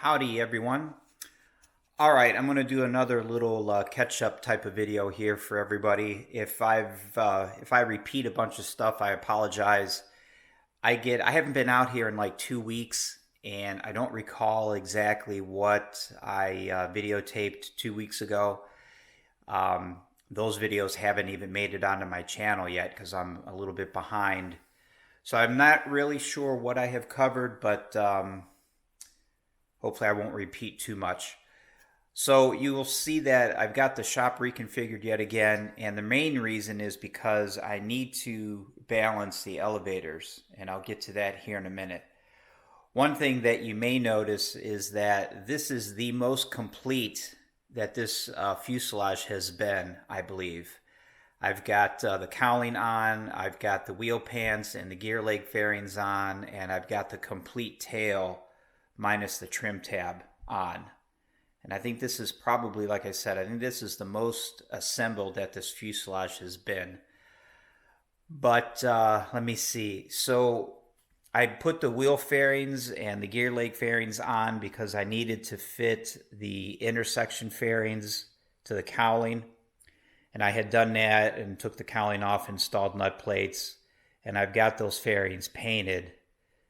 Howdy everyone. Alright, I'm going to do another little catch-up type of video here for everybody. If I repeat a bunch of stuff, I apologize. I haven't been out here in like 2 weeks, and I don't recall exactly what I videotaped 2 weeks ago. Those videos haven't even made it onto my channel yet because I'm a little bit behind. So I'm not really sure what I have covered, but hopefully I won't repeat too much. So you will see that I've got the shop reconfigured yet again, and the main reason is because I need to balance the elevators, and I'll get to that here in a minute. One thing that you may notice is that this is the most complete that this fuselage has been, I believe. I've got the cowling on, I've got the wheel pants and the gear leg fairings on, and I've got the complete tail minus the trim tab on. And I think this is probably, like I said, I think this is the most assembled that this fuselage has been. But let me see. So I put the wheel fairings and the gear leg fairings on because I needed to fit the intersection fairings to the cowling. And I had done that and took the cowling off, installed nut plates, and I've got those fairings painted.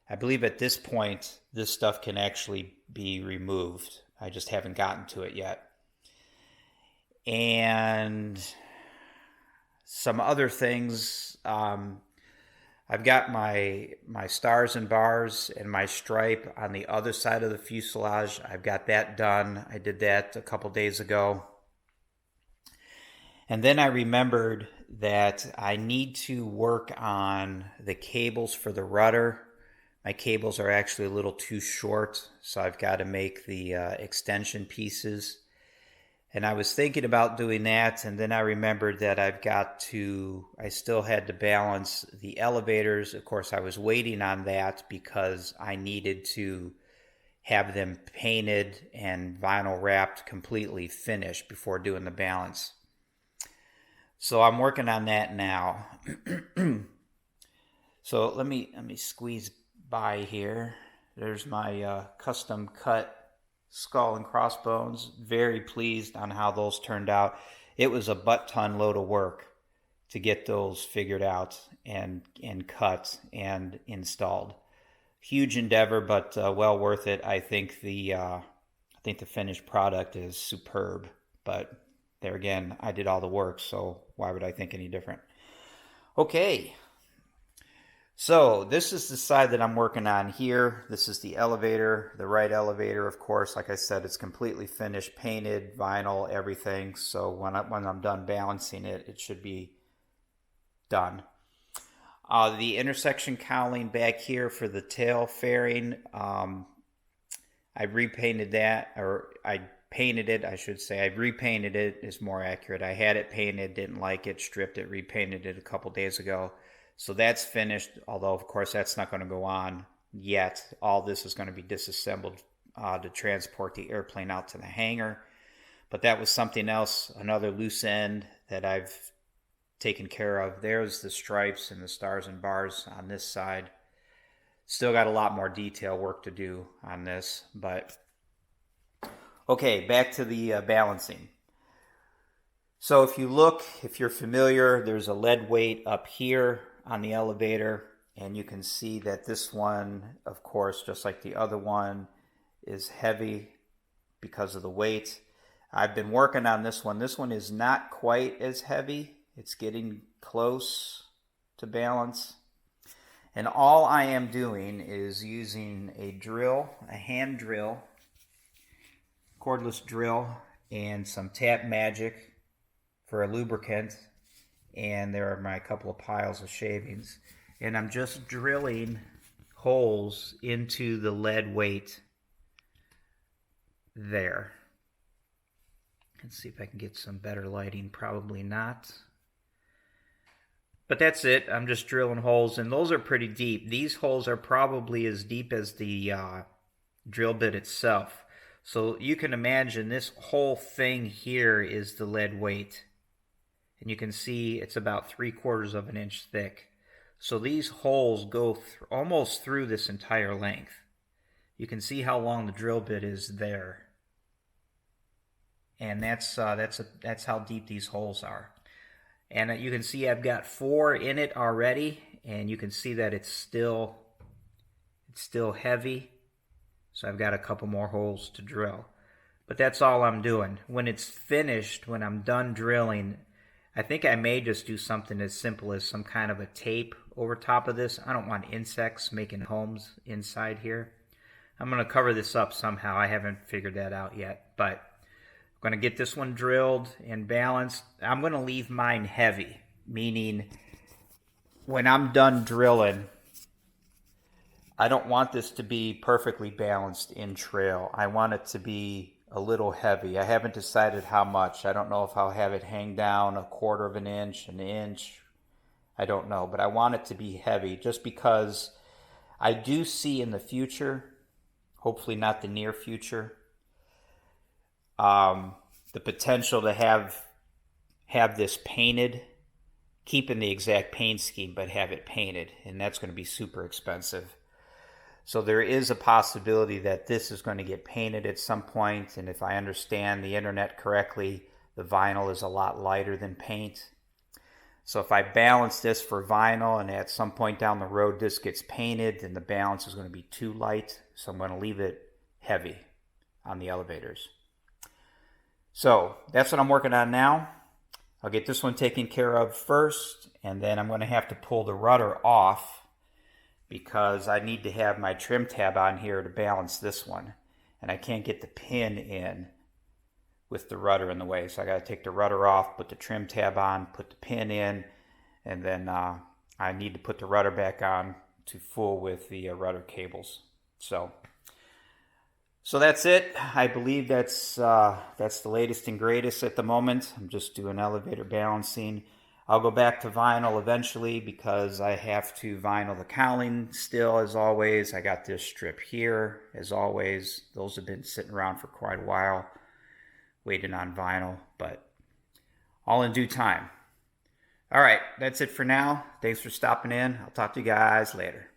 I believe at this point, this stuff can actually be removed. I just haven't gotten to it yet. And some other things, I've got my stars and bars and my stripe on the other side of the fuselage. I've got that done. I did that a couple days ago. And then I remembered that I need to work on the cables for the rudder. My cables are actually a little too short, so I've got to make the extension pieces. And I was thinking about doing that, and then I remembered that I still had to balance the elevators. Of course, I was waiting on that because I needed to have them painted and vinyl wrapped completely finished before doing the balance. So I'm working on that now. So let me squeeze by here. There's my custom cut skull and crossbones. Very pleased on how those turned out. It was a butt-ton load of work to get those figured out and cut and installed. Huge endeavor, but well worth it. I think the finished product is superb, but there again, I did all the work, so why would I think any different? Okay, so this is the side that I'm working on here. This is the elevator, the right elevator, of course. Like I said, it's completely finished, painted, vinyl, everything. So when I'm done balancing it, it should be done. The intersection cowling back here for the tail fairing, I repainted that, or I painted it, I should say. I repainted it is more accurate. I had it painted, didn't like it, stripped it, repainted it a couple days ago. So that's finished, although of course that's not going to go on yet. All this is going to be disassembled to transport the airplane out to the hangar. But that was something else, another loose end that I've taken care of. There's the stripes and the stars and bars on this side. Still got a lot more detail work to do on this, but okay, back to the balancing. So if you're familiar, there's a lead weight up here on the elevator, and you can see that this one, of course, just like the other one, is heavy because of the weight. I've been working on this one. This one is not quite as heavy. It's getting close to balance. And all I am doing is using a drill, a hand drill, cordless drill, and some Tap Magic for a lubricant, and there are my couple of piles of shavings, and I'm just drilling holes into the lead weight there. Let's see if I can get some better lighting. Probably not, but that's it. I'm just drilling holes, and those are pretty deep. These holes are probably as deep as the drill bit itself. So you can imagine this whole thing here is the lead weight. And you can see it's about 3/4 of an inch thick. So these holes go almost through this entire length. You can see how long the drill bit is there. And that's how deep these holes are. And you can see I've got 4 in it already, and you can see that it's still heavy. So I've got a couple more holes to drill. But that's all I'm doing. When it's finished, when I'm done drilling, I think I may just do something as simple as some kind of a tape over top of this. I don't want insects making homes inside here. I'm going to cover this up somehow. I haven't figured that out yet, but I'm going to get this one drilled and balanced. I'm going to leave mine heavy, meaning when I'm done drilling, I don't want this to be perfectly balanced in trail. I want it to be a little heavy. I haven't decided how much. I don't know if I'll have it hang down 1/4 of an inch, an inch. I don't know, but I want it to be heavy just because I do see in the future, hopefully not the near future, the potential to have this painted, keeping the exact paint scheme, but have it painted, and that's going to be super expensive. So there is a possibility that this is going to get painted at some point, and if I understand the internet correctly, the vinyl is a lot lighter than paint. So if I balance this for vinyl and at some point down the road this gets painted, then the balance is going to be too light, so I'm going to leave it heavy on the elevators. So that's what I'm working on now. I'll get this one taken care of first, and then I'm going to have to pull the rudder off because I need to have my trim tab on here to balance this one, and I can't get the pin in with the rudder in the way. So I got to take the rudder off, put the trim tab on, put the pin in, and then I need to put the rudder back on to full with the rudder cables. So that's it. I believe that's the latest and greatest at the moment. I'm just doing elevator balancing. I'll go back to vinyl eventually because I have to vinyl the cowling still, as always. I got this strip here, as always. Those have been sitting around for quite a while, waiting on vinyl, but all in due time. All right, that's it for now. Thanks for stopping in. I'll talk to you guys later.